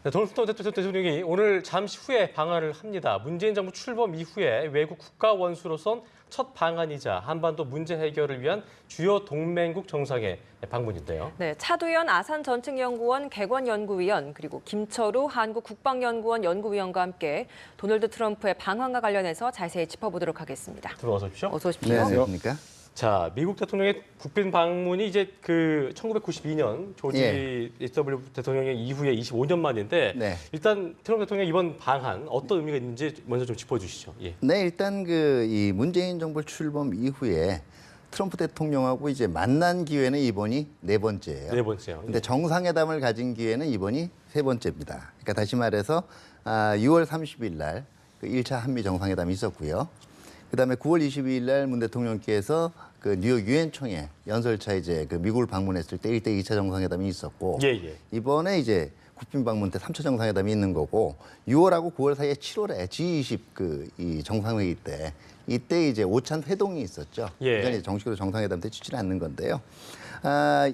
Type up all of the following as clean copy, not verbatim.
네, 도널드 트럼프 대통령이 오늘 잠시 후에 방한을 합니다. 문재인 정부 출범 이후에 외국 국가 원수로선 첫 방한이자 한반도 문제 해결을 위한 주요 동맹국 정상의 방문인데요. 네, 차두현 아산전책연구원 객원연구위원 그리고 김철우 한국국방연구원 연구위원과 함께 도널드 트럼프의 방한과 관련해서 자세히 짚어보도록 하겠습니다. 들어와서 오십시오. 어서 오십시오. 네, 안녕하십니까? 자, 미국 대통령의 국빈 방문이 이제 1992년 조지 W 대통령의 이후에 25년 만인데 네. 일단 트럼프 대통령 이번 방한 어떤 의미가 있는지 먼저 좀 짚어주시죠. 예. 네, 일단 이 문재인 정부 출범 이후에 트럼프 대통령하고 이제 만난 기회는 이번이 네 번째예요. 네 번째요. 근데 정상회담을 가진 기회는 이번이 세 번째입니다. 그러니까 다시 말해서 6월 30일 날 그 1차 한미 정상회담이 있었고요. 그다음에 9월 22일 날 문 대통령께서 그 뉴욕 유엔총회 연설차 이제 그 미국을 방문했을 때 1대 2차 정상회담이 있었고 예. 이번에 이제 국빈 방문 때 3차 정상회담이 있는 거고 6월하고 9월 사이에 7월에 G20 이 정상회의 때 이때 이제 오찬 회동이 있었죠. 예. 그러니까 이제 정식으로 정상회담 때 치지는 않는 건데요.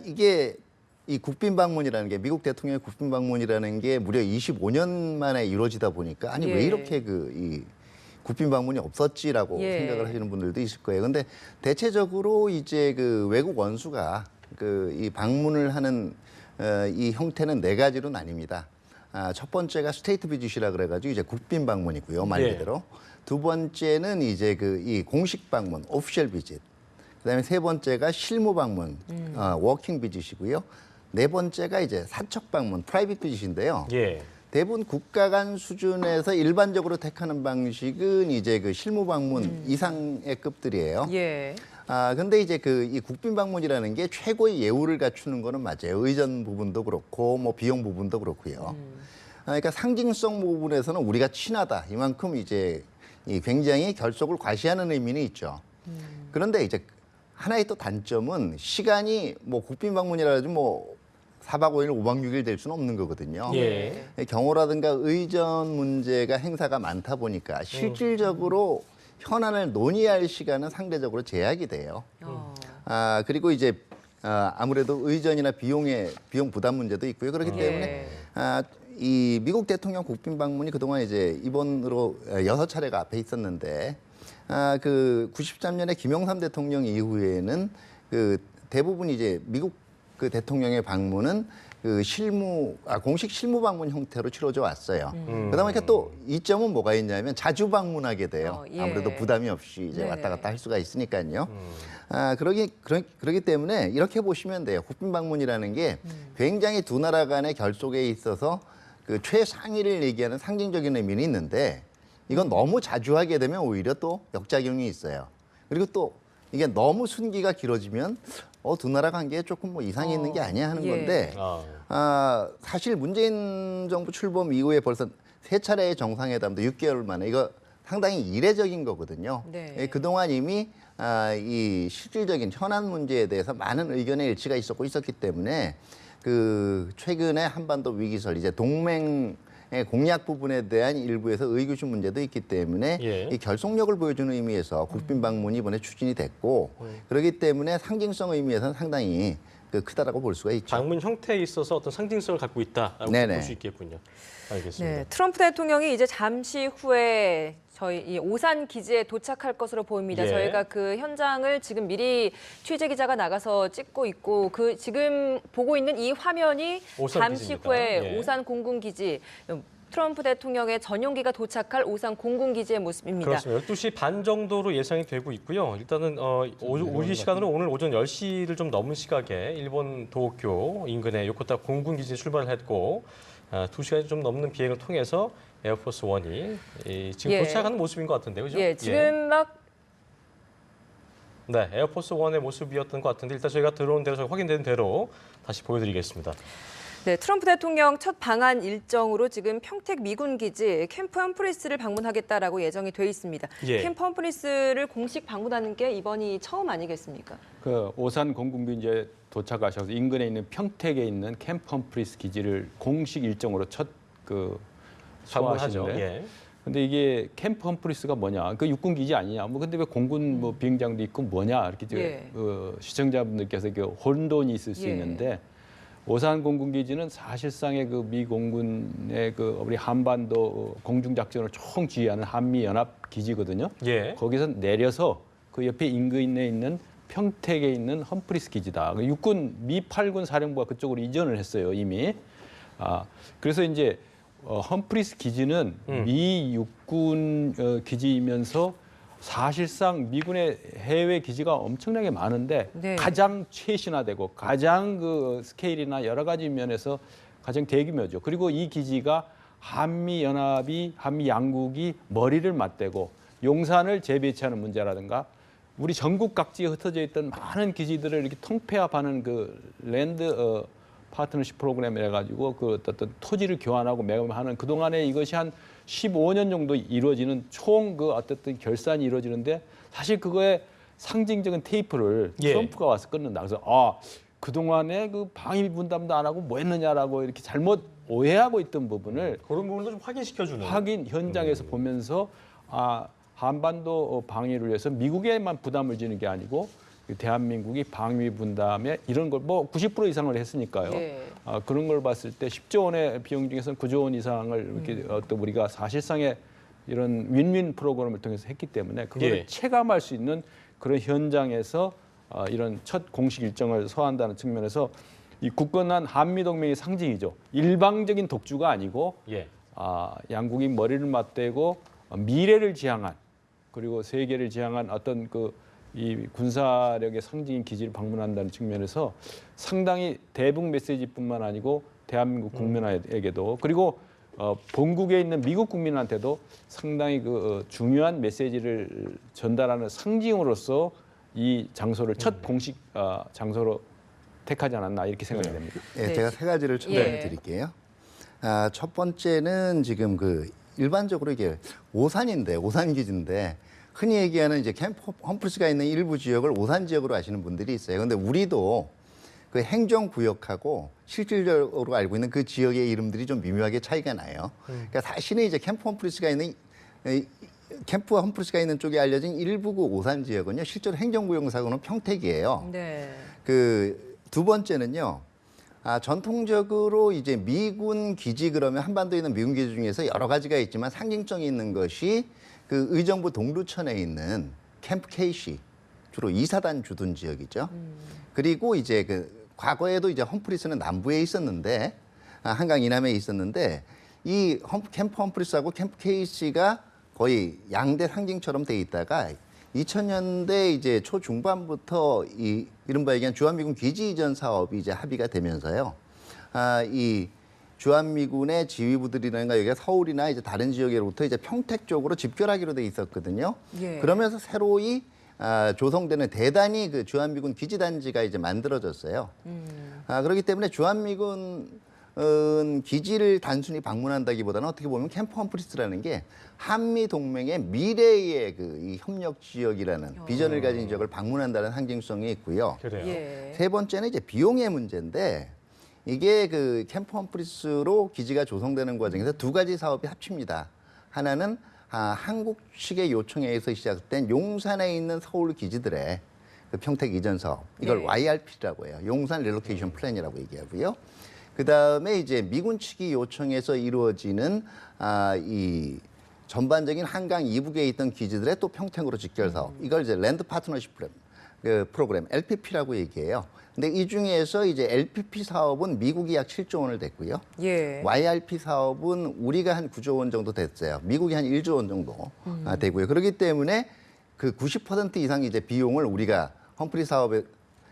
이게 이 국빈 방문이라는 게 미국 대통령의 국빈 방문이라는 게 무려 25년 만에 이루어지다 보니까 아니 왜 이렇게 이 국빈 방문이 없었지라고 생각을 하시는 분들도 있을 거예요. 근데 대체적으로 이제 그 외국 원수가 이 방문을 하는 이 형태는 네 가지로 나뉩니다. 첫 번째가 스테이트 비짓이라 그래가지고 이제 국빈 방문이고요, 말 그대로. 두 번째는 이제 이 공식 방문, 오피셜 비짓. 그다음에 세 번째가 실무 방문, 워킹 비짓이고요. 네 번째가 이제 사적 방문, 프라이빗 비짓인데요. 예. 대부분 국가 간 수준에서 일반적으로 택하는 방식은 이제 그 실무 방문 이상의 급들이에요. 예. 근데 이제 이 국빈 방문이라는 게 최고의 예우를 갖추는 거는 맞아요. 의전 부분도 그렇고 뭐 비용 부분도 그렇고요. 그러니까 상징성 부분에서는 우리가 친하다. 이만큼 이제 굉장히 결속을 과시하는 의미는 있죠. 그런데 이제 하나의 또 단점은 시간이 뭐 국빈 방문이라 해도 뭐 4박 5일, 5박 6일 될 수는 없는 거거든요. 예. 경호라든가 의전 문제가 행사가 많다 보니까 실질적으로 현안을 논의할 시간은 상대적으로 제약이 돼요. 그리고 이제 아무래도 의전이나 비용 부담 문제도 있고요. 그렇기 때문에 이 미국 대통령 국빈 방문이 그동안 이제 이번으로 6차례가 앞에 있었는데 그 93년에 김영삼 대통령 이후에는 그 대부분 이제 미국 그 대통령의 방문은 그 공식 실무 방문 형태로 치러져 왔어요. 그러다 보니까 또 이점은 뭐가 있냐면 자주 방문하게 돼요. 아무래도 부담이 없이 이제 왔다 갔다 할 수가 있으니까요. 그러기 때문에 이렇게 보시면 돼요. 국빈 방문이라는 게 굉장히 두 나라 간의 결속에 있어서 그 최상위를 얘기하는 상징적인 의미는 있는데 이건 너무 자주 하게 되면 오히려 또 역작용이 있어요. 그리고 또 이게 너무 순기가 길어지면 두 나라 관계에 조금 뭐 이상이 있는 게 아니야 하는 건데 사실 문재인 정부 출범 이후에 벌써 3차례의 정상회담도 6개월 만에 이거 상당히 이례적인 거거든요. 그동안 이미 이 실질적인 현안 문제에 대해서 많은 의견의 일치가 있었기 때문에 그 최근에 한반도 위기설 이제 동맹 공약 부분에 대한 일부에서 의구심 문제도 있기 때문에 이 결속력을 보여주는 의미에서 국빈 방문이 이번에 추진이 됐고 그렇기 때문에 상징성 의미에서는 상당히 크다라고 볼 수가 있죠. 방문 형태에 있어서 어떤 상징성을 갖고 있다라고 볼 수 있겠군요. 알겠습니다. 네, 트럼프 대통령이 이제 잠시 후에 저희 이 오산 기지에 도착할 것으로 보입니다. 저희가 그 현장을 지금 미리 취재 기자가 나가서 찍고 있고 그 지금 보고 있는 이 화면이 잠시 후에 오산 공군 기지 트럼프 대통령의 전용기가 도착할 오산 공군 기지의 모습입니다. 그렇습니다. 12시 반 정도로 예상이 되고 있고요. 일단은 우리 시간으로 오늘 오전 10시를 좀 넘은 시각에 일본 도쿄 인근의 요코타 공군 기지에 출발을 했고 2시간이 좀 넘는 비행을 통해서 에어포스 원이 지금 도착하는 모습인 것 같은데요, 그죠? 지금 막 네, 에어포스 원의 모습이었던 것 같은데 일단 저희가 들어온 대로 확인된 대로 다시 보여드리겠습니다. 네, 트럼프 대통령 첫 방한 일정으로 지금 평택 미군 기지 캠프 험프리스를 방문하겠다라고 예정이 돼 있습니다. 캠프 험프리스를 공식 방문하는 게 이번이 처음 아니겠습니까? 그 오산 공군기지에 도착하셔서 인근에 있는 평택에 있는 캠프 험프리스 기지를 공식 일정으로 첫 방문하시는데. 근데 이게 캠프 험프리스가 뭐냐? 그 육군 기지 아니냐? 뭐 근데 왜 공군 뭐 비행장도 있고 뭐냐? 이렇게 시청자분들께서 혼돈이 있을 수 있는데 오산 공군기지는 사실상의 그 미 공군의 그 우리 한반도 공중 작전을 총 지휘하는 한미 연합 기지거든요. 예. 거기서 내려서 그 옆에 인근에 있는 평택에 있는 험프리스 기지다. 그 육군 미 8군 사령부가 그쪽으로 이전을 했어요, 이미. 그래서 이제 험프리스 기지는 미 육군 기지이면서 사실상 미군의 해외 기지가 엄청나게 많은데 네. 가장 최신화되고 가장 그 스케일이나 여러 가지 면에서 가장 대규모죠. 그리고 이 기지가 한미 양국이 머리를 맞대고 용산을 재배치하는 문제라든가 우리 전국 각지에 흩어져 있던 많은 기지들을 이렇게 통폐합하는 그 랜드 파트너십 프로그램이라 가지고 그 어떤 토지를 교환하고 매매하는 그동안에 이것이 한 15년 정도 이루어지는 총 그 어쨌든 결산이 이루어지는데 사실 그거에 상징적인 테이프를 예. 트럼프가 와서 끊는다. 그래서 그동안에 그 방위 분담도 안 하고 뭐 했느냐라고 이렇게 잘못 오해하고 있던 부분을 그런 부분도 좀 확인시켜주는. 확인 현장에서 보면서 한반도 방위를 위해서 미국에만 부담을 지는 게 아니고 대한민국이 방위 분담에 이런 걸 뭐 90% 이상을 했으니까요. 예. 그런 걸 봤을 때 10조 원의 비용 중에서는 9조 원 이상을 이렇게 또 우리가 사실상의 이런 윈윈 프로그램을 통해서 했기 때문에 그걸 예. 체감할 수 있는 그런 현장에서 이런 첫 공식 일정을 서한다는 측면에서 이 굳건한 한미 동맹의 상징이죠. 일방적인 독주가 아니고 예. 양국이 머리를 맞대고 미래를 지향한 그리고 세계를 지향한 어떤 이 군사력의 상징인 기지를 방문한다는 측면에서 상당히 대북 메시지뿐만 아니고 대한민국 국민에게도 그리고 본국에 있는 미국 국민한테도 상당히 중요한 메시지를 전달하는 상징으로서 이 장소를 첫 공식 장소로 택하지 않았나 이렇게 생각이 됩니다. 예, 네. 제가 세 가지를 첨언해 드릴게요. 첫 번째는 지금 일반적으로 이게 오산인데 오산 기지인데 흔히 얘기하는 이제 캠프 험프리스가 있는 일부 지역을 오산 지역으로 아시는 분들이 있어요. 그런데 우리도 그 행정구역하고 실질적으로 알고 있는 그 지역의 이름들이 좀 미묘하게 차이가 나요. 그러니까 사실은 이제 캠프 험프리스가 있는 쪽에 알려진 일부 그 오산 지역은요, 실제로 행정구역상으로는 평택이에요. 네. 두 번째는요. 전통적으로 이제 미군 기지 그러면 한반도에 있는 미군 기지 중에서 여러 가지가 있지만 상징성이 있는 것이 그 의정부 동두천에 있는 캠프 케이시 주로 2사단 주둔 지역이죠. 그리고 이제 과거에도 이제 험프리스는 남부에 있었는데 한강 이남에 있었는데 이 캠프 험프리스하고 캠프 케이시가 거의 양대 상징처럼 돼 있다가 2000년대 이제 초중반부터 이른바 얘기한 주한미군 기지 이전 사업이 이제 합의가 되면서요. 이 주한미군의 지휘부들이라든가 여기가 서울이나 이제 다른 지역으로부터 이제 평택 쪽으로 집결하기로 돼 있었거든요. 예. 그러면서 새로이 조성되는 대단히 그 주한미군 기지단지가 이제 만들어졌어요. 그렇기 때문에 주한미군 기지를 단순히 방문한다기보다는 어떻게 보면 캠프 험프리스라는 게 한미 동맹의 미래의 이 협력 지역이라는 비전을 가진 지역을 방문한다는 상징성이 있고요. 그래요. 예. 세 번째는 이제 비용의 문제인데 이게 그 캠프 험프리스로 기지가 조성되는 과정에서 두 가지 사업이 합칩니다. 하나는 한국 측의 요청에 의해서 시작된 용산에 있는 서울 기지들의 그 평택 이전 사업. 이걸 네. YRP라고 해요. 용산 릴로케이션 플랜이라고 얘기하고요. 그다음에 이제 미군 측이 요청해서 이루어지는 이 전반적인 한강 이북에 있던 기지들의 또 평택으로 직결 사업. 이걸 이제 랜드 파트너십 프로그램 LPP라고 얘기해요. 근데 이 중에서 이제 LPP 사업은 미국이 약 7조 원을 냈고요. 예. YRP 사업은 우리가 한 9조 원 정도 됐어요. 미국이 한 1조 원 정도 되고요. 그렇기 때문에 그 90% 이상 이제 비용을 우리가 험프리 사업에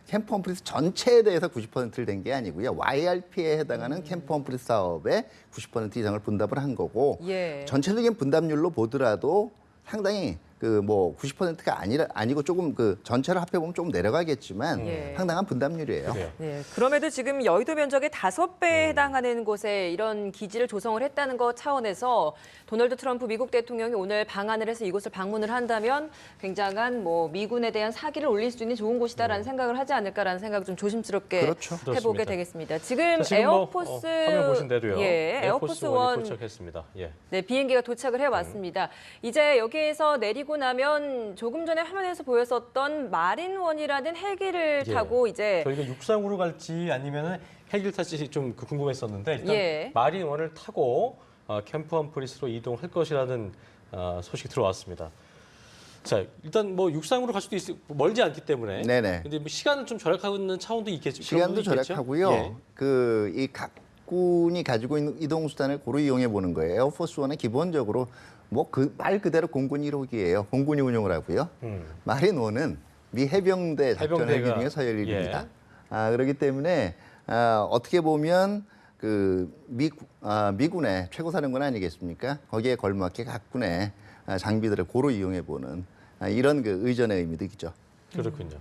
캠프 험프리스 전체에 대해서 90%를 낸 게 아니고요. YRP에 해당하는 캠프 험프리스 사업에 90% 이상을 분담을 한 거고 예. 전체적인 분담률로 보더라도 상당히 90%가 아니고 조금 전체를 합해보면 조금 내려가겠지만 예. 상당한 분담률이에요. 그래요. 네, 그럼에도 지금 여의도 면적의 5배에 해당하는 곳에 이런 기지를 조성을 했다는 것 차원에서 도널드 트럼프 미국 대통령이 오늘 방한을 해서 이곳을 방문을 한다면 굉장한 미군에 대한 사기를 올릴 수 있는 좋은 곳이다라는 생각을 하지 않을까라는 생각을 좀 조심스럽게 그렇죠. 해보게 그렇습니다. 되겠습니다. 지금 자, 지금 에어포스 화면 보신 대로요. 에어포스 원이 원 도착했습니다. 예. 네, 비행기가 도착을 해왔습니다. 이제 여기에서 내리고 되고 나면 조금 전에 화면에서 보였었던 마린원이라는 헬기를 예. 타고 이제 저희가 육상으로 갈지 아니면 헬기를 탈지 좀 궁금했었는데 일단 예. 마린원을 타고 캠프 험프리스로 이동할 것이라는 소식이 들어왔습니다. 자, 일단 뭐 육상으로 갈 수도 멀지 않기 때문에. 네네. 근데 뭐 시간을 좀 절약하는 차원도 있겠죠. 시간도 그런 부분도 있겠죠? 절약하고요. 예. 이 각군이 가지고 있는 이동 수단을 고루 이용해 보는 거예요. 에어포스 원은 기본적으로 뭐 말 그대로 공군 1호기예요. 공군이 운용을 하고요. 마린 원은 미 해병대 작전 헬기 해병대가- 중에 서열일입니다. 예. 그렇기 때문에 어떻게 보면 미군의 최고사령관 아니겠습니까? 거기에 걸맞게 각군의 장비들을 고루 이용해 보는 이런 의전의 의미도 있죠. 그렇군요.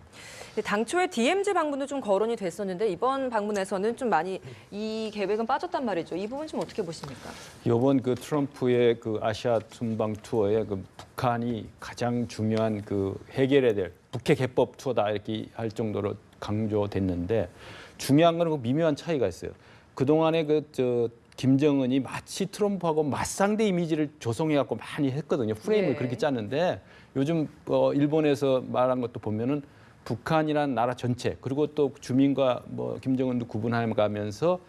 당초에 DMZ 방문도 좀 거론이 됐었는데 이번 방문에서는 좀 많이 이 계획은 빠졌단 말이죠. 이 부분 좀 어떻게 보십니까? 이번 트럼프의 아시아 순방 투어에 북한이 가장 중요한 해결해야 될 북핵 해법 투어다 이렇게 할 정도로 강조됐는데 중요한 건 미묘한 차이가 있어요. 그동안에 김정은이 마치 트럼프하고 맞상대 이미지를 조성해갖고 많이 했거든요. 프레임을 네. 그렇게 짰는데 요즘 일본에서 말한 것도 보면은 북한이라는 나라 전체 그리고 또 주민과 김정은도 구분해가면서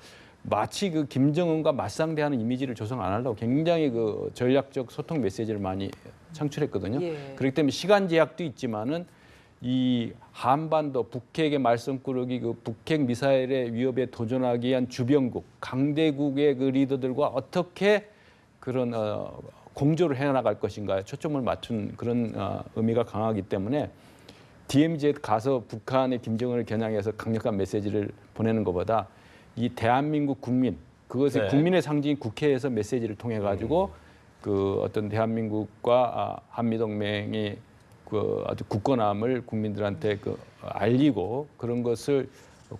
마치 김정은과 맞상대하는 이미지를 조성 안 하려고 굉장히 전략적 소통 메시지를 많이 창출했거든요. 예. 그렇기 때문에 시간 제약도 있지만은 이 한반도 북핵의 말썽꾸러기 북핵 미사일의 위협에 도전하기 위한 주변국 강대국의 리더들과 어떻게 그런 공조를 해나갈 것인가에 초점을 맞춘 그런 의미가 강하기 때문에 DMZ에 가서 북한의 김정은을 겨냥해서 강력한 메시지를 보내는 것보다 이 대한민국 국민 그것의 네. 국민의 상징인 국회에서 메시지를 통해 가지고 어떤 대한민국과 한미동맹이 아주 굳건함을 국민들한테 알리고 그런 것을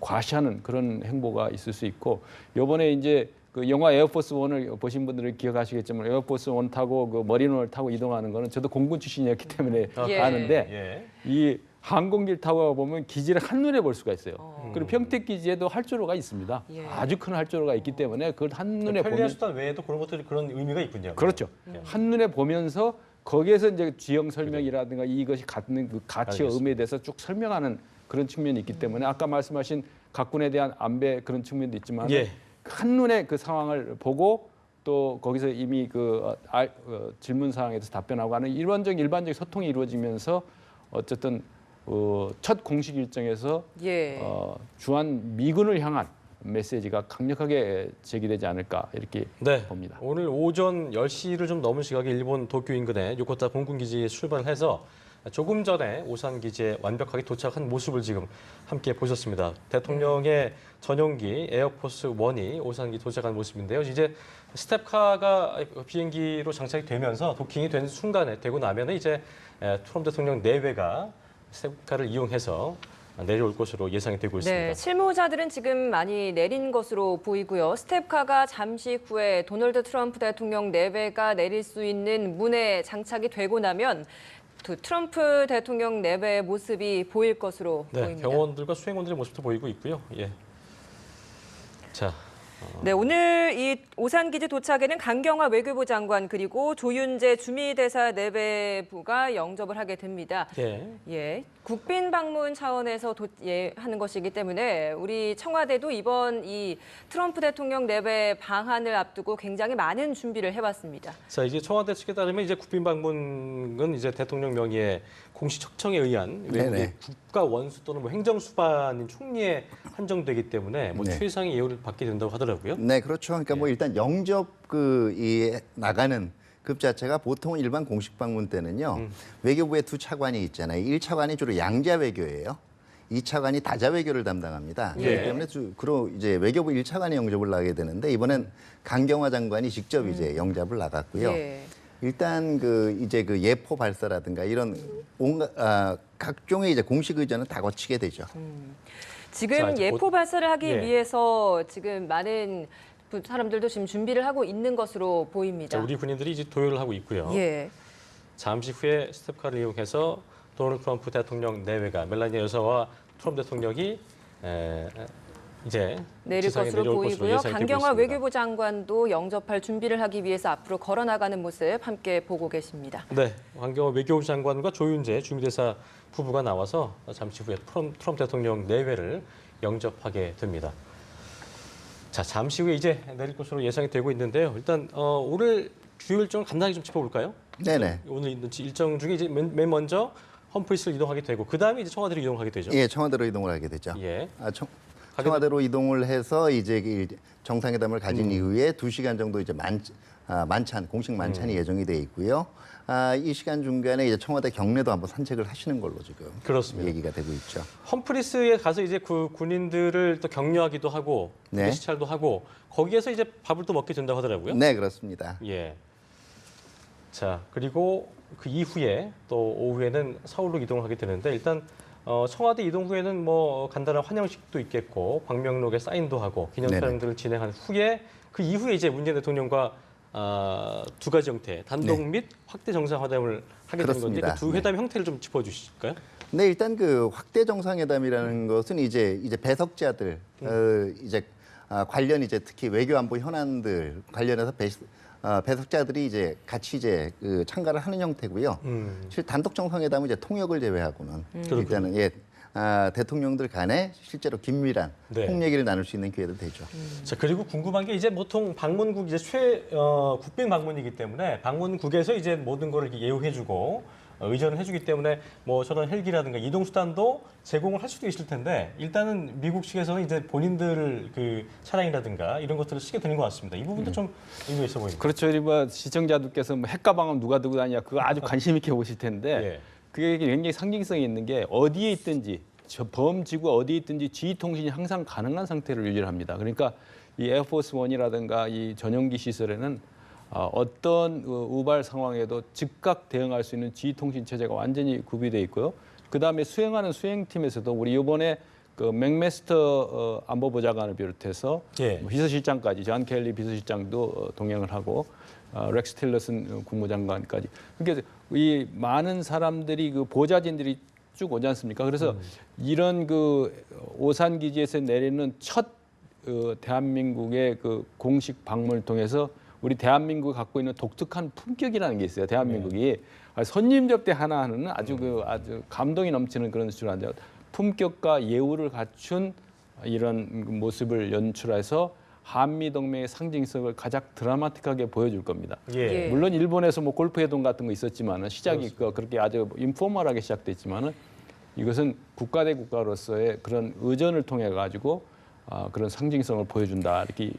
과시하는 그런 행보가 있을 수 있고 이번에 이제 영화 에어포스 원을 보신 분들은 기억하시겠지만 에어포스 원 타고 머린원을 타고 이동하는 거는 저도 공군 출신이었기 때문에 예. 아는데 예. 이 항공기를 타고 보면 기지를 한눈에 볼 수가 있어요. 그리고 평택 기지에도 활주로가 있습니다. 예. 아주 큰 활주로가 있기 때문에 그걸 한눈에 편리한 보면 수단 외에도 그런 것들이 그런 의미가 있군요. 그렇죠. 한눈에 보면서 거기에서 이제 지형 설명이라든가 이것이 갖는 가치와 알겠습니다. 의미에 대해서 쭉 설명하는 그런 측면이 있기 때문에 아까 말씀하신 각군에 대한 안배 그런 측면도 있지만 예. 한눈에 그 상황을 보고 또 거기서 이미 질문 사항에서 답변하고 하는 일반적인 소통이 이루어지면서 어쨌든 첫 공식 일정에서 예. 주한 미군을 향한 메시지가 강력하게 제기되지 않을까 이렇게 네. 봅니다. 오늘 오전 10시를 좀 넘은 시각에 일본 도쿄 인근의 요코타 공군기지에 출발해서 조금 전에 오산 기지에 완벽하게 도착한 모습을 지금 함께 보셨습니다. 대통령의 전용기 에어포스 1이 오산기 도착한 모습인데요. 이제 스텝카가 비행기로 장착이 되면서 도킹이 된 순간에 되고 나면 이제 트럼프 대통령 내외가 스텝카를 이용해서 내려올 것으로 예상이 되고 있습니다. 네, 실무자들은 지금 많이 내린 것으로 보이고요. 스텝카가 잠시 후에 도널드 트럼프 대통령 내외가 내릴 수 있는 문에 장착이 되고 나면 트럼프 대통령 내외의 모습이 보일 것으로 네, 보입니다. 경호원들과 수행원들의 모습도 보이고 있고요. 예. 자, 네, 오늘 이 오산기지 도착에는 강경화 외교부 장관 그리고 조윤재 주미대사 내외부가 영접을 하게 됩니다. 예. 예, 국빈 방문 차원에서 하는 것이기 때문에 우리 청와대도 이번 이 트럼프 대통령 내외 방한을 앞두고 굉장히 많은 준비를 해왔습니다. 자, 이제 청와대 측에 따르면 이제 국빈 방문은 이제 대통령 명의의 공식 척청에 의한 외국의 네네. 국가 원수 또는 행정 수반인 총리에 한정되기 때문에 네. 최상의 예우를 받게 된다고 하더라고요. 네, 그렇죠. 그러니까 일단 영접 이 나가는 급 자체가 보통 일반 공식 방문 때는요. 외교부에 두 차관이 있잖아요. 1차관이 주로 양자 외교예요. 2차관이 다자 외교를 담당합니다. 예. 그렇기 때문에 주로 이제 외교부 1차관이 영접을 나가게 되는데 이번엔 강경화 장관이 직접 이제 영접을 나갔고요. 예. 일단 이제 예포 발사라든가 이런 온갖 각종의 이제 공식 의전은 다 거치게 되죠. 지금 자, 이제 예포 발사를 하기 예. 위해서 지금 많은 사람들도 지금 준비를 하고 있는 것으로 보입니다. 자, 우리 군인들이 이제 도열을 하고 있고요. 예. 잠시 후에 스텝카를 이용해서 도널드 트럼프 대통령 내외가 멜라니아 여사와 트럼프 대통령이 이제 내릴 지상에 것으로 내려올 것으로 보이고요. 예상이 되고 강경화 있습니다. 외교부 장관도 영접할 준비를 하기 위해서 앞으로 걸어나가는 모습 함께 보고 계십니다. 네, 강경화 외교부 장관과 조윤재 주미대사 부부가 나와서 잠시 후에 트럼프 대통령 내외를 영접하게 됩니다. 자, 잠시 후에 이제 내릴 것으로 예상이 되고 있는데요. 일단 오늘 주요 일정을 간단히 좀 짚어볼까요? 네네. 오늘 있는 일정 중에 이제 맨 먼저 험프리스를 이동하게 되고 그 다음에 이제 청와대로 이동하게 되죠. 예, 청와대로 이동을 하게 되죠. 예. 청와대로 이동을 해서 이제 정상회담을 가진 이후에 2시간 정도 이제 만찬, 공식 만찬이 예정이 돼 있고요. 이 시간 중간에 이제 청와대 경내도 한번 산책을 하시는 걸로 지금 그렇습니다. 얘기가 되고 있죠. 험프리스에 가서 이제 그 군인들을 또 격려하기도 하고 네. 시찰도 하고 거기에서 이제 밥을 또 먹게 된다고 하더라고요. 네, 그렇습니다. 예. 자, 그리고 그 이후에 또 오후에는 서울로 이동을 하게 되는데 일단 청와대 이동 후에는 뭐 간단한 환영식도 있겠고 광명록에 사인도 하고 기념사항들을 진행한 후에 그 이후에 이제 문재인 대통령과 두 가지 형태 단독 네. 및 확대 정상회담을 하게 되는 건데 그렇습니다. 그 두 회담의 형태를 좀 짚어주실까요? 네, 일단 그 확대 정상회담이라는 것은 이제 배석자들 관련 이제 특히 외교안보 현안들 관련해서 배석자들이 이제 같이 이제 참가를 하는 형태고요. 실 단독 정상회담은 이제 통역을 제외하고는 일단은 대통령들 간에 실제로 긴밀한 네. 통 얘기를 나눌 수 있는 기회도 되죠. 자, 그리고 궁금한 게 이제 보통 방문국 이제 국빈 방문이기 때문에 방문국에서 이제 모든 거를 이렇게 예우해주고 의전을 해주기 때문에 뭐 저런 헬기라든가 이동 수단도 제공을 할 수도 있을 텐데 일단은 미국 측에서는 이제 본인들 그 차량이라든가 이런 것들을 쓰게 되는 것 같습니다. 이 부분도 좀 의미가 있어 보입니다. 그렇죠. 뭐 시청자들께서 뭐 핵가방은 누가 들고 다니냐 그거 아주 관심 있게 보실 텐데 예. 그게 굉장히 상징성이 있는 게 어디에 있든지 저 범지구 어디에 있든지 지휘 통신이 항상 가능한 상태를 유지를 합니다. 그러니까 이 에어포스 원이라든가 이 전용기 시설에는 어떤 우발 상황에도 즉각 대응할 수 있는 지휘 통신 체제가 완전히 구비되어 있고요. 그 다음에 수행하는 수행팀에서도 우리 이번에 그 맥메스터 안보보좌관을 비롯해서 예. 비서실장까지 존 켈리 비서실장도 동행을 하고 렉스 틸러슨 국무장관까지. 그러니까 이 많은 사람들이 그 보좌진들이 쭉 오지 않습니까? 그래서 이런 그 오산 기지에서 내리는 첫 대한민국의 그 공식 방문을 통해서 우리 대한민국이 갖고 있는 독특한 품격이라는 게 있어요. 대한민국이 손님 접대 하나하나는 아주 감동이 넘치는 그런 수준인데요. 품격과 예우를 갖춘 이런 모습을 연출해서 한미 동맹의 상징성을 가장 드라마틱하게 보여줄 겁니다. 예. 물론 일본에서 뭐 골프 회동 같은 거 있었지만은 시작이 그렇게 아주 인포멀하게 시작됐지만은 이것은 국가 대 국가로서의 그런 의전을 통해 가지고 그런 상징성을 보여준다 이렇게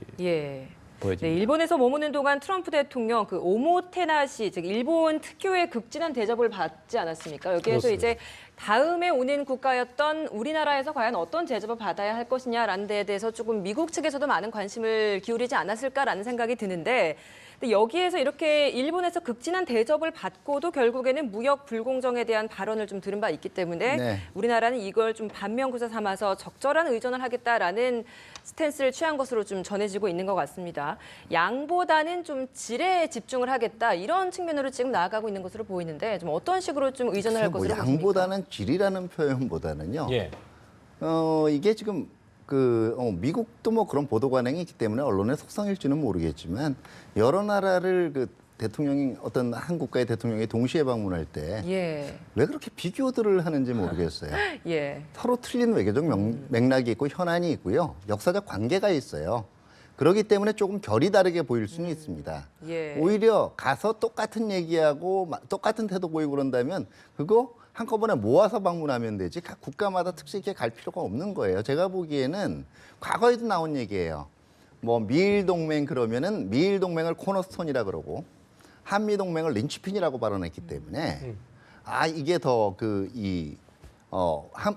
보여집니다. 네, 일본에서 머무는 동안 트럼프 대통령 그 오모테나시 즉 일본 특유의 극진한 대접을 받지 않았습니까? 여기에서 그렇습니다. 이제 다음에 오는 국가였던 우리나라에서 과연 어떤 대접을 받아야 할 것이냐라는 데에 대해서 조금 미국 측에서도 많은 관심을 기울이지 않았을까라는 생각이 드는데 근데 여기에서 이렇게 일본에서 극진한 대접을 받고도 결국에는 무역 불공정에 대한 발언을 좀 들은 바 있기 때문에 네. 우리나라는 이걸 좀 반면교사 삼아서 적절한 의전을 하겠다라는 스탠스를 취한 것으로 좀 전해지고 있는 것 같습니다. 양보다는 좀 질에 집중을 하겠다 이런 측면으로 지금 나아가고 있는 것으로 보이는데 좀 어떤 식으로 좀 의전을 할 것으로 보십니까? 양보다는 질이라는 표현보다는요. 예. 이게 지금 미국도 뭐 그런 보도 관행이 있기 때문에 언론의 속성일지는 모르겠지만 여러 나라를 대통령이 어떤 한 국가의 대통령이 동시에 방문할 때 왜 그렇게 비교들을 하는지 모르겠어요. 서로 틀린 외교적 맥락이 있고 현안이 있고요. 역사적 관계가 있어요. 그렇기 때문에 조금 결이 다르게 보일 수는 있습니다. 오히려 가서 똑같은 얘기하고 똑같은 태도 보이고 그런다면 그거 한꺼번에 모아서 방문하면 되지 각 국가마다 특색 있게 갈 필요가 없는 거예요. 제가 보기에는 과거에도 나온 얘기예요. 뭐 미일 동맹 그러면은 미일 동맹을 코너스톤이라 그러고 한미 동맹을 린치핀이라고 발언했기 때문에 이게 더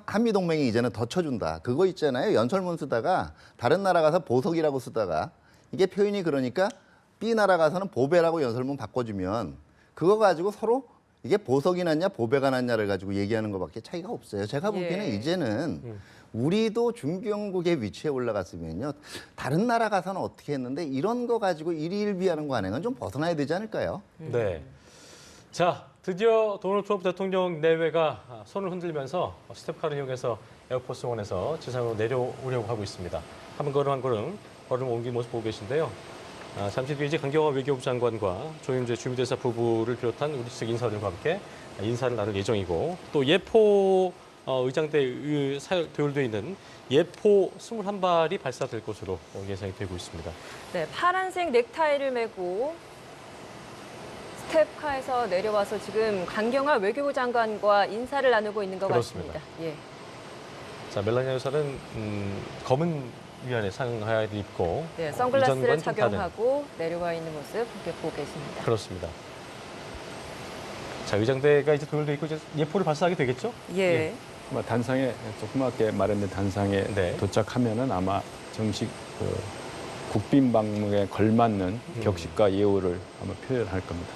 한미 동맹이 이제는 더 쳐준다. 그거 있잖아요. 연설문 쓰다가 다른 나라 가서 보석이라고 쓰다가 이게 표현이 그러니까 B 나라 가서는 보배라고 연설문 바꿔주면 그거 가지고 서로 이게 보석이 낫냐 보배가 낫냐를 가지고 얘기하는 것밖에 차이가 없어요. 제가 보기에는 이제는 우리도 중견국의 위치에 올라갔으면요. 다른 나라 가서는 어떻게 했는데 이런 거 가지고 일희일비하는 관행은 좀 벗어나야 되지 않을까요? 네. 자, 드디어 도널드 트럼프 대통령 내외가 손을 흔들면서 스텝카를 이용해서 에어포스 원에서 지상으로 내려오려고 하고 있습니다. 한 걸음 한 걸음 옮긴 모습 보고 계신데요. 잠시 뒤에 이제 강경화 외교부 장관과 조윤재 주미대사 부부를 비롯한 우리 측 인사들과 함께 인사를 나눌 예정이고 또 예포 의장대에 도열되어 있는 예포 21발이 발사될 것으로 예상이 되고 있습니다. 네, 파란색 넥타이를 메고 스텝카에서 내려와서 지금 강경화 외교부 장관과 인사를 나누고 있는 것 그렇습니다. 같습니다. 예. 자, 멜라니아 여사는 검은 위안의 상하이를 입고 네, 선글라스를 이전과는 좀 다른. 착용하고 내려와 있는 모습 함께 보고 계십니다. 그렇습니다. 자, 의장대가 이제 도열돼 있고 이제 예포를 발사하게 되겠죠? 예. 아마 단상에 조그맣게 마련된 단상에 네. 도착하면은 아마 정식 그 국빈 방문에 걸맞는 격식과 예우를 아마 표현할 겁니다.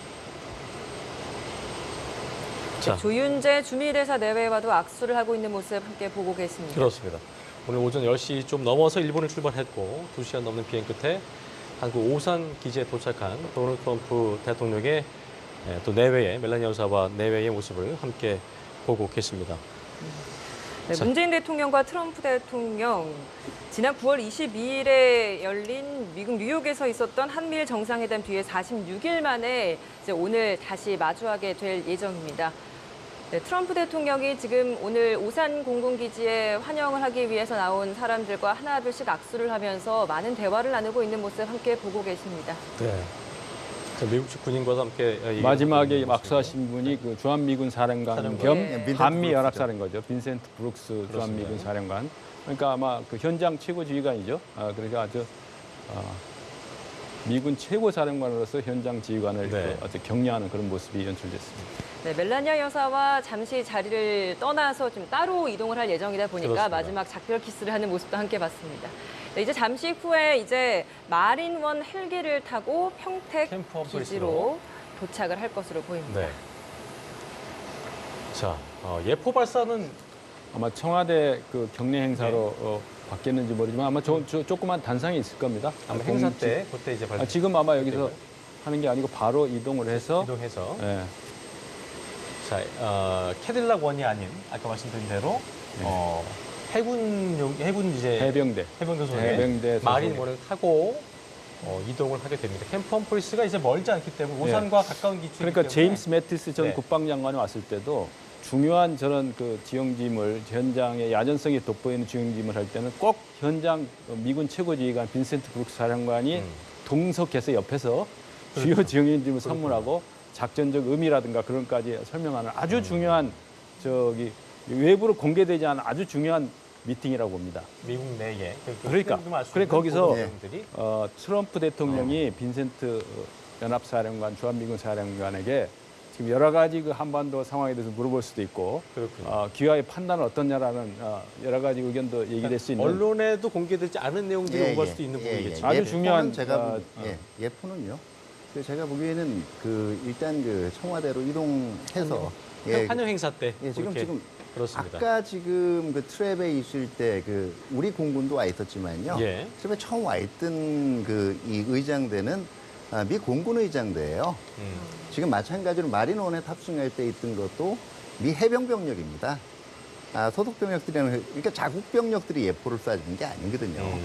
자, 조윤재 주미대사 내외와도 악수를 하고 있는 모습 함께 보고 계십니다. 그렇습니다. 오늘 오전 10시 좀 넘어서 일본을 출발했고 2시간 넘는 비행 끝에 한국 오산 기지에 도착한 도널드 트럼프 대통령의 또 내외의 멜라니아 여사와 내외의 모습을 함께 보고 계십니다. 네, 자. 문재인 대통령과 트럼프 대통령 지난 9월 22일에 열린 미국 뉴욕에서 있었던 한미일 정상회담 뒤에 46일 만에 이제 오늘 다시 마주하게 될 예정입니다. 네, 트럼프 대통령이 지금 오늘 오산 공군기지에 환영을 하기 위해서 나온 사람들과 하나둘씩 악수를 하면서 많은 대화를 나누고 있는 모습 함께 보고 계십니다. 네. 자, 미국 측 군인과도 함께 마지막에 얘기를 악수하신 분이 그 주한미군 사령관 사령관. 겸 네. 빈센트 한미 연합 브룩스죠. 사령관이죠. 빈센트 브룩스 그렇습니다. 주한미군 사령관. 그러니까 아마 그 현장 최고 지휘관이죠. 그러니까 아주 미군 최고 사령관으로서 현장 지휘관을 네. 아주 격려하는 그런 모습이 연출됐습니다. 네, 멜라니아 여사와 잠시 자리를 떠나서 좀 따로 이동을 할 예정이다 보니까 그렇습니다. 마지막 작별 키스를 하는 모습도 함께 봤습니다. 네, 이제 잠시 후에 이제 마린원 헬기를 타고 평택 캠프 험프리스로. 기지로 도착을 할 것으로 보입니다. 네. 자, 예포 발사는 아마 청와대 그 격려 행사로 바뀌었는지 모르지만 아마 조그만 단상이 있을 겁니다. 아마 행사 때 그때 이제 발사 지금 아마 여기서 하는 게 아니고 바로 이동을 해서 이동해서 예, 자, 캐딜락 원이 아닌 아까 말씀드린 대로 해군 이제 해병대 소속의 해병대 소속의. 마린원을 타고 이동을 하게 됩니다. 캠프 험프리스가 이제 멀지 않기 때문에 오산과 가까운 기지이기 그러니까 때문에 제임스 매티스 전 네. 국방장관이 왔을 때도 중요한 저런 그 지형짐을 현장의 야전성이 돋보이는 지형짐을 할 때는 꼭 현장 미군 최고지휘관 빈센트 브룩스 사령관이 동석해서 옆에서 주요 지형짐을 선물하고 작전적 의미라든가 그런 까지 설명하는 아주 중요한 저기 외부로 공개되지 않은 아주 중요한 미팅이라고 봅니다. 미국 내에 그러니까. 그래, 거기서 내용들이 트럼프 대통령이 빈센트 연합사령관, 주한미군 사령관에게 지금 여러 가지 그 한반도 상황에 대해서 물어볼 수도 있고 그렇군요. 기와의 판단은 어떠냐라는 여러 가지 의견도 얘기될 수 있는 언론에도 공개되지 않은 내용들이 오갈 수도 있는 부분이겠죠. 아주 예포는 중요한, 제가 예포는요. 제가 보기에는 일단 청와대로 이동해서 환영 행사 때 지금 그렇게 그렇습니다. 아까 지금 그 트랩에 있을 때 우리 공군도 와 있었지만요. 예. 트랩에 처음 와 있던 이 의장대는 미 공군 의장대예요. 지금 마찬가지로 마린원에 탑승할 때 있던 것도 미 해병 병력입니다. 소속 병력들이랑 그러니까 자국 병력들이 예포를 쏴주는 게 아니거든요.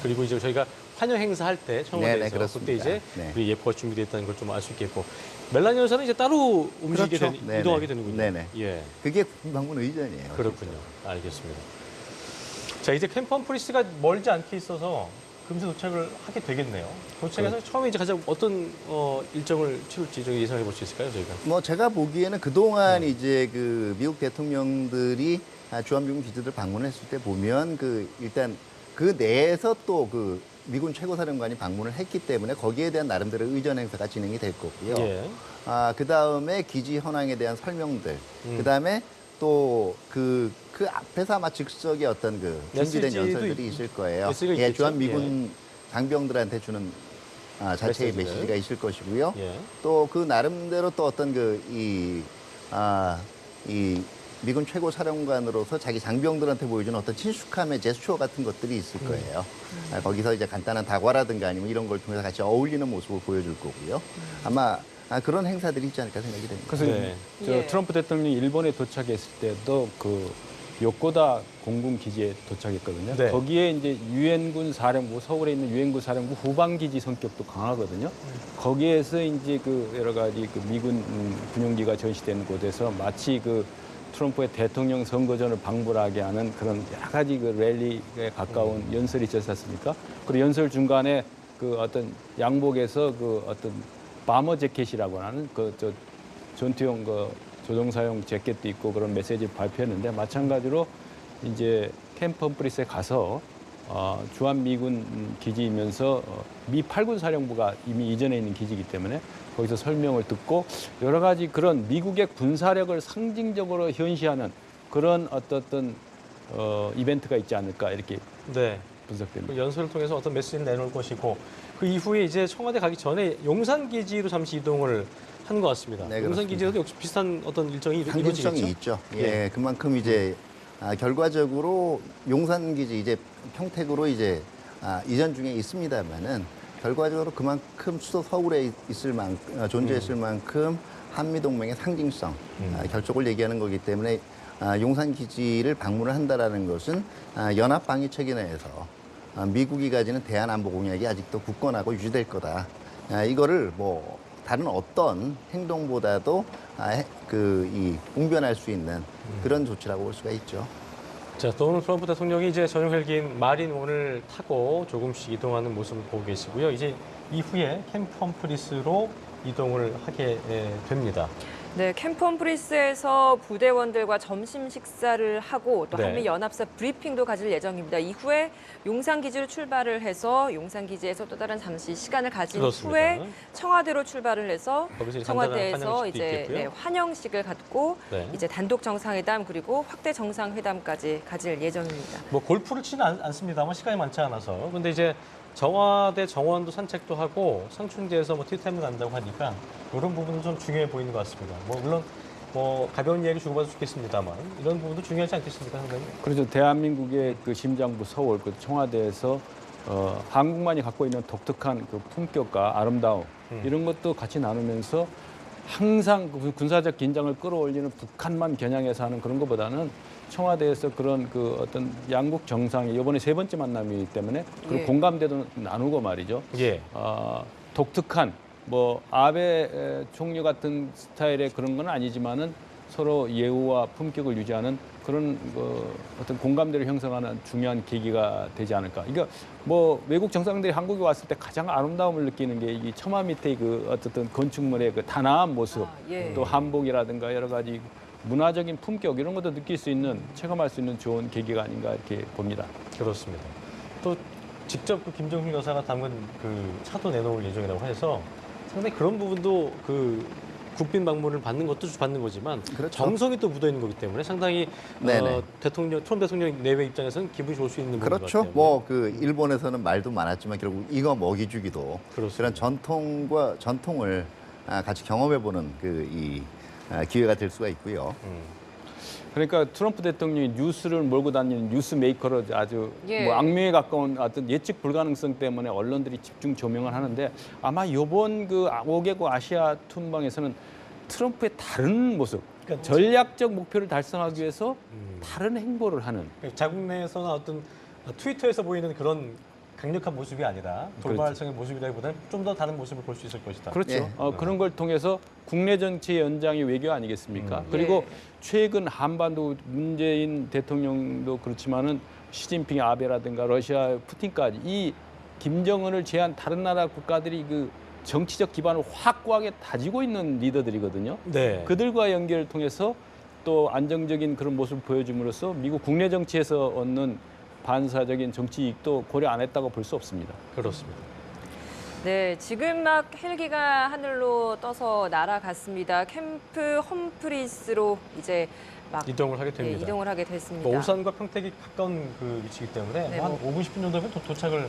그리고 이제 저희가 환영 행사 할 때 청와대에서 네네, 그렇습니다. 그때 이제 네. 우리 예포가 준비됐다는 걸 좀 알 수 있겠고 멜라니아 여사는 이제 따로 움직이게 그렇죠. 네네. 이동하게 되는군요. 네네. 예, 그게 국방군 의전이에요. 그렇군요. 알겠습니다. 자, 이제 캠프 험프리스가 멀지 않게 있어서 금세 도착을 하게 되겠네요. 도착해서 처음에 이제 가장 어떤 일정을 치룰지 좀 예상해 볼 수 있을까요, 저희가? 제가 보기에는 그동안 이제 미국 대통령들이 주한미군 기지들 방문했을 때 보면 일단 그 내에서 또 미군 최고사령관이 방문을 했기 때문에 거기에 대한 나름대로 의전 행사가 진행이 될 거고요. 예. 그 다음에 기지 현황에 대한 설명들, 그 다음에 또 그 앞에서 아마 즉석의 어떤 준비된 메시지도 연설들이 있을 거예요. 메시지가 예, 있겠죠? 주한미군 장병들한테 주는 자체의 메시지들. 메시지가 있을 것이고요. 예. 또 그 나름대로 또 어떤 이 미군 최고 사령관으로서 자기 장병들한테 보여주는 어떤 친숙함의 제스처 같은 것들이 있을 거예요. 거기서 이제 간단한 다과라든가 아니면 이런 걸 통해서 같이 어울리는 모습을 보여줄 거고요. 아마 그런 행사들이 있지 않을까 생각이 됩니다. 그래서 네. 예. 트럼프 대통령이 일본에 도착했을 때도 요코다 공군 기지에 도착했거든요. 네. 거기에 이제 유엔군 사령부, 서울에 있는 유엔군 사령부 후방 기지 성격도 강하거든요. 거기에서 이제 그 여러 가지 그 미군 군용기가 전시되는 곳에서 마치 그 트럼프의 대통령 선거전을 방불하게 하는 그런 여러 가지 그 랠리에 가까운 연설이 있지 않습니까? 그리고 연설 중간에 그 어떤 양복에서 그 어떤 바머 재킷이라고 하는 그 저 전투용 그 조종사용 재킷도 있고 그런 메시지를 발표했는데 마찬가지로 이제 캠프 험프리스에 가서 주한 미군 기지이면서 미 8군 사령부가 이미 이전에 있는 기지이기 때문에 거기서 설명을 듣고 여러 가지 그런 미국의 군사력을 상징적으로 현시하는 그런 어떤 이벤트가 있지 않을까 이렇게 네. 분석됩니다. 그 연설을 통해서 어떤 메시지를 내놓을 것이고 그 이후에 이제 청와대 가기 전에 용산 기지로 잠시 이동을 한 것 같습니다. 네, 용산 그렇습니다. 기지에도 역시 비슷한 어떤 일정이 상징성이 이루어지겠죠? 있죠. 예, 그만큼 이제 결과적으로 용산 기지 이제 평택으로 이제 이전 중에 있습니다만은 결과적으로 그만큼 수도 서울에 있을 만큼 존재했을 만큼 한미 동맹의 상징성 결속을 얘기하는 거기 때문에 용산 기지를 방문을 한다라는 것은 연합 방위 체계 내에서 미국이 가지는 대한 안보 공약이 아직도 굳건하고 유지될 거다. 이거를 뭐 다른 어떤 행동보다도 웅변할 수 있는 그런 조치라고 볼 수가 있죠. 자, 도널드 트럼프 대통령이 이제 전용 헬기인 마린원을 타고 조금씩 이동하는 모습을 보고 계시고요. 이제 이후에 캠프 험프리스로 이동을 하게 됩니다. 네, 캠프 험프리스에서 부대원들과 점심 식사를 하고 또 네. 한미 연합사 브리핑도 가질 예정입니다. 이후에 용산 기지로 출발을 해서 용산 기지에서 또 다른 잠시 시간을 가진 그렇습니다. 후에 청와대로 출발을 해서 거기서 청와대에서 환영식도 이제 있겠고요. 환영식을 갖고 네. 이제 단독 정상회담 그리고 확대 정상회담까지 가질 예정입니다. 뭐 골프를 치는 않습니다만 시간이 많지 않아서. 근데 이제 정화대 정원도 산책도 하고 상춘대에서 뭐 티타임을 간다고 하니까 이런 부분은 좀 중요해 보이는 것 같습니다. 뭐 물론 뭐 가벼운 이야기 주고받을 수 있겠습니다만 이런 부분도 중요하지 않겠습니까, 선생님? 그래서 대한민국의 그 심장부 서울 그 청와대에서 한국만이 갖고 있는 독특한 그 품격과 아름다움 이런 것도 같이 나누면서 항상 그 군사적 긴장을 끌어올리는 북한만 겨냥해서 하는 그런 것보다는 청와대에서 그런 그 어떤 양국 정상이 이번에 세 번째 만남이기 때문에 그런 예. 공감대도 나누고 말이죠. 예. 독특한 뭐 아베 총리 같은 스타일의 그런 건 아니지만은 서로 예우와 품격을 유지하는 그런 어떤 공감대를 형성하는 중요한 계기가 되지 않을까. 그러니까 뭐 외국 정상들이 한국에 왔을 때 가장 아름다움을 느끼는 게 이 처마 밑에 그 어쨌든 건축물의 그 단아한 모습, 예. 또 한복이라든가 여러 가지 문화적인 품격 이런 것도 느낄 수 있는 체감할 수 있는 좋은 계기가 아닌가 이렇게 봅니다. 그렇습니다. 또 직접 그 김정숙 여사가 담은 그 차도 내놓을 예정이라고 해서 상당히 그런 부분도 그 국빈 방문을 받는 것도 받는 거지만 그렇죠. 정성이 또 묻어 있는 거기 때문에 상당히 네네. 트럼프 대통령 내외 입장에서는 기분이 좋을 수 있는 부분 그렇죠. 같아요. 뭐 그 일본에서는 말도 많았지만 결국 이거 먹이주기도 그렇습니다. 그런 전통을 같이 경험해보는 기회가 될 수가 있고요. 그러니까 트럼프 대통령이 뉴스를 몰고 다니는 뉴스 메이커로 아주 예. 뭐 악명에 가까운 어떤 예측 불가능성 때문에 언론들이 집중 조명을 하는데 아마 이번 그 5개국 아시아 툰방에서는 트럼프의 다른 모습, 그러니까 전략적 목표를 달성하기 위해서 다른 행보를 하는 자국 내에서는 어떤 트위터에서 보이는 그런 강력한 모습이 아니라 돌발성의 모습이라기보다는 좀 더 다른 모습을 볼 수 있을 것이다. 그렇죠. 예. 그런 걸 통해서 국내 정치의 연장이 외교 아니겠습니까? 그리고 예. 최근 한반도 문재인 대통령도 그렇지만은 시진핑 아베라든가 러시아 푸틴까지 이 김정은을 제한 다른 나라 국가들이 그 정치적 기반을 확고하게 다지고 있는 리더들이거든요. 네. 그들과 연결을 통해서 또 안정적인 그런 모습을 보여줌으로써 미국 국내 정치에서 얻는 반사적인 정치 이익도 고려 안 했다고 볼 수 없습니다. 그렇습니다. 네, 지금 막 헬기가 하늘로 떠서 날아갔습니다. 캠프 험프리스로 이제 막 이동을 하게 됩니다. 이동을 하게 됐습니다. 뭐 오산과 평택이 가까운 그 위치이기 때문에 네, 한 5분, 10분 정도면 도착을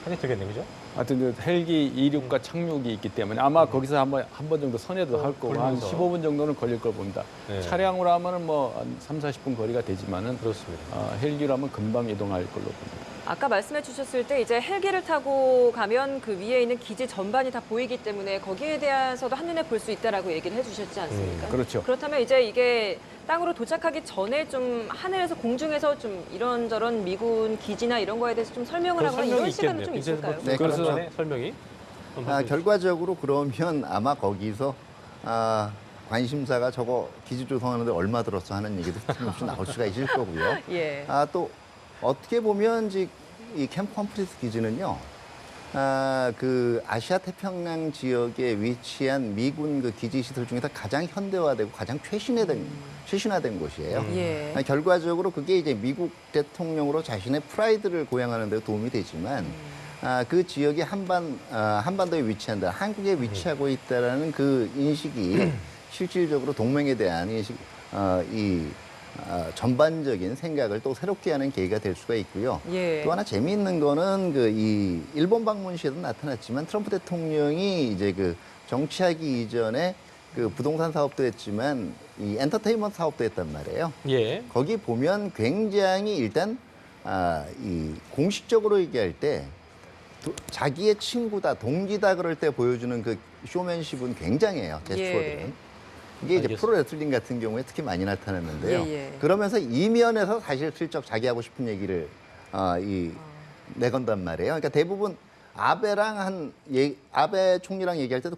하게 되겠네요, 그죠? 하여튼 그 헬기 이륙과 착륙이 있기 때문에 아마 거기서 한 번 정도 선회도 할 거고 한 돌면서. 15분 정도는 걸릴 걸 봅니다. 네. 차량으로 하면은 뭐 한 3, 40분 거리가 되지만은 그렇습니다. 헬기로 하면 금방 이동할 걸로 봅니다. 아까 말씀해 주셨을 때 이제 헬기를 타고 가면 그 위에 있는 기지 전반이 다 보이기 때문에 거기에 대해서도 한눈에 볼 수 있다라고 얘기를 해 주셨지 않습니까? 그렇죠. 그렇다면 이제 이게 땅으로 도착하기 전에 좀 하늘에서 공중에서 좀 이런저런 미군 기지나 이런 거에 대해서 좀 설명을 하거나 이런 시간은 좀 있을까요? 네, 그래서 그렇죠. 설명이 결과적으로 그러면 아마 거기서 관심사가 저거 기지 조성하는데 얼마 들었어 하는 얘기도 틀림없이 나올 수가 있을 거고요. 예. 또 어떻게 보면 이 캠프 험프리스 기지는요. 그 아시아 태평양 지역에 위치한 미군 그 기지 시설 중에서 가장 현대화되고 가장 최신화된 곳이에요. 예. 결과적으로 그게 이제 미국 대통령으로 자신의 프라이드를 고양하는 데 도움이 되지만 그 지역이 한반도에 위치한다, 한국에 위치하고 있다라는 그 인식이 실질적으로 동맹에 대한 전반적인 생각을 또 새롭게 하는 계기가 될 수가 있고요. 예. 또 하나 재미있는 거는 이 일본 방문 시에도 나타났지만 트럼프 대통령이 이제 그 정치하기 이전에 그 부동산 사업도 했지만 이 엔터테인먼트 사업도 했단 말이에요. 예. 거기 보면 굉장히 일단 이 공식적으로 얘기할 때 자기의 친구다, 동기다 그럴 때 보여주는 그 쇼맨십은 굉장해요. 제스처들은. 이게 이제 알겠습니다. 프로레슬링 같은 경우에 특히 많이 나타났는데요. 예. 그러면서 이면에서 사실 슬쩍 자기 하고 싶은 얘기를 내건단 말이에요. 그러니까 대부분 아베 총리랑 얘기할 때도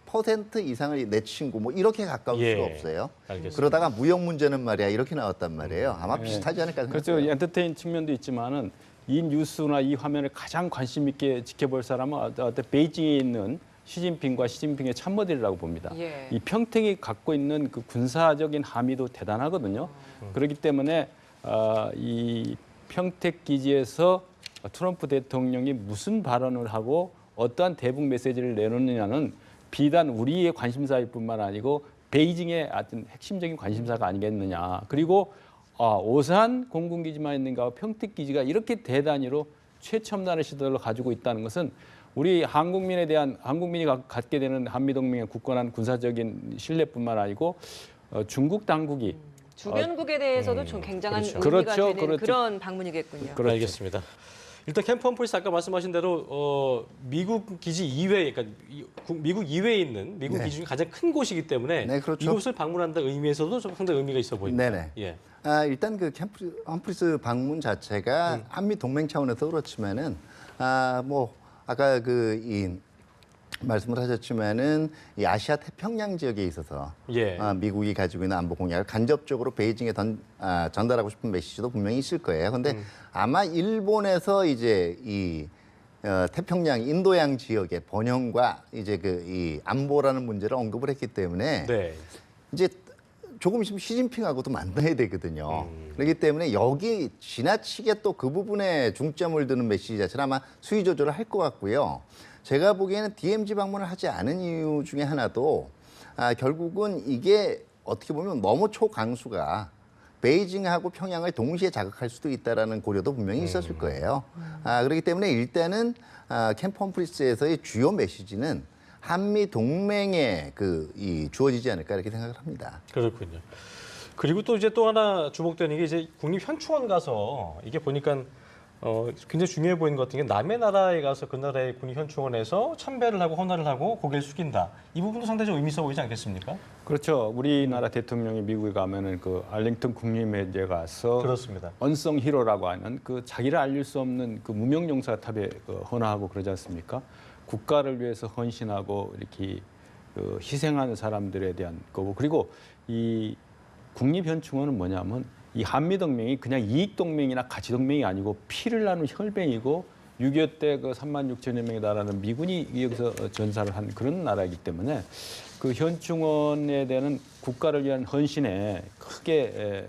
90% 이상을 내 친구 뭐 이렇게 가까울 예. 수가 없어요. 알겠습니다. 그러다가 무역 문제는 말이야 이렇게 나왔단 말이에요. 아마 비슷하지 않을까 그렇죠. 생각해요. 엔터테인 측면도 있지만은 이 뉴스나 이 화면을 가장 관심 있게 지켜볼 사람은 어떤 베이징에 있는 시진핑과 시진핑의 참모들이라고 봅니다. 예. 이 평택이 갖고 있는 그 군사적인 함의도 대단하거든요. 그렇기 때문에 이 평택 기지에서 트럼프 대통령이 무슨 발언을 하고 어떠한 대북 메시지를 내놓느냐는 비단 우리의 관심사일 뿐만 아니고 베이징의 어떤 핵심적인 관심사가 아니겠느냐. 그리고 오산 공군기지만 있는가 평택 기지가 이렇게 대단위로 최첨단의 시설을 가지고 있다는 것은 우리 한국민이 갖게 되는 한미동맹의 굳건한 군사적인 신뢰뿐만 아니고 중국 당국이 주변국에 대해서도 좀 굉장한 그렇죠. 의미가 그렇죠, 되는 그렇죠. 그런 방문이겠군요. 그렇죠. 알겠습니다. 일단 캠프 험프리스 아까 말씀하신 대로 미국 기지 이외에, 그러니까 미국 이외에 있는 미국 네. 기지 중에 가장 큰 곳이기 때문에 네, 그렇죠. 이곳을 방문한다는 의미에서도 좀 상당히 의미가 있어 보입니다. 네네. 예. 일단 그 캠프 험프리스 방문 자체가 한미 동맹 차원에서 그렇지만은 뭐 아까 말씀을 하셨지만은 이 아시아 태평양 지역에 있어서 예. 미국이 가지고 있는 안보 공약을 간접적으로 베이징에 전달하고 싶은 메시지도 분명히 있을 거예요. 근데 아마 일본에서 이제 태평양 인도양 지역의 번영과 이제 이 안보라는 문제를 언급을 했기 때문에 네. 이제 조금 있으면 시진핑하고도 만나야 되거든요. 그렇기 때문에 여기 지나치게 또 그 부분에 중점을 두는 메시지 자체는 아마 수위 조절을 할 것 같고요. 제가 보기에는 DMZ 방문을 하지 않은 이유 중에 하나도 결국은 이게 어떻게 보면 너무 초강수가 베이징하고 평양을 동시에 자극할 수도 있다라는 고려도 분명히 있었을 거예요. 그렇기 때문에 일단은 캠프 험프리스에서의 주요 메시지는 한미 동맹에 주어지지 않을까 이렇게 생각을 합니다. 그렇군요. 그리고 또 이제 또 하나 주목되는 게 이제 국립현충원 가서 이게 보니까 굉장히 중요해 보이는 것 같은 게 남의 나라에 가서 그 나라의 국립현충원에서 참배를 하고 헌화를 하고 고개를 숙인다. 이 부분도 상당히 좀 의미 있어 보이지 않겠습니까? 그렇죠. 우리나라 대통령이 미국에 가면은 그 알링턴 국립묘지에 가서 그렇습니다. 언성 히로라고 하는 그 자기를 알릴 수 없는 그 무명용사 탑에 헌화하고 그러지 않습니까? 국가를 위해서 헌신하고 이렇게 희생하는 사람들에 대한 거고, 그리고 이 국립현충원은 뭐냐면 이 한미동맹이 그냥 이익동맹이나 가치동맹이 아니고 피를 나눈 혈맹이고 6.25 때 그 36,000여 명에 달하는 미군이 여기서 전사를 한 그런 나라이기 때문에 그 현충원에 대한 국가를 위한 헌신에 크게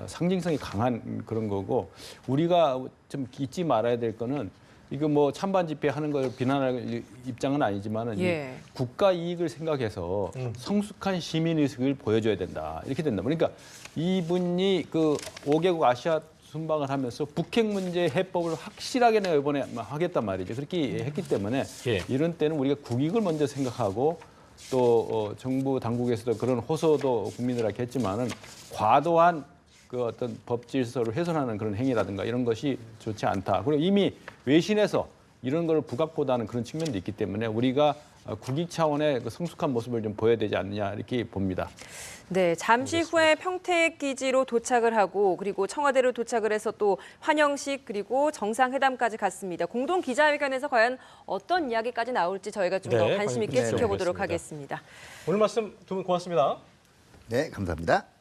상징성이 강한 그런 거고, 우리가 좀 잊지 말아야 될 거는 이거 뭐 찬반 집회 하는 걸 비난할 입장은 아니지만은 예. 이 국가 이익을 생각해서 성숙한 시민 의식을 보여줘야 된다. 이렇게 된다. 그러니까 이분이 그 5개국 아시아 순방을 하면서 북핵 문제 해법을 확실하게 내가 이번에 하겠단 말이죠. 그렇게 했기 때문에 예. 이런 때는 우리가 국익을 먼저 생각하고 또 정부 당국에서도 그런 호소도 국민들에게 했지만은 과도한 그 어떤 법 질서를 훼손하는 그런 행위라든가 이런 것이 좋지 않다. 그리고 이미 외신에서 이런 걸 부각보다는 그런 측면도 있기 때문에 우리가 국익 차원의 그 성숙한 모습을 좀 보여야 되지 않느냐 이렇게 봅니다. 네, 잠시 후에 평택 기지로 도착을 하고 그리고 청와대로 도착을 해서 또 환영식 그리고 정상회담까지 갔습니다. 공동 기자회견에서 과연 어떤 이야기까지 나올지 저희가 좀 더 네, 관심 있게 네, 지켜보도록 알겠습니다. 하겠습니다. 오늘 말씀 두 분 고맙습니다. 네, 감사합니다.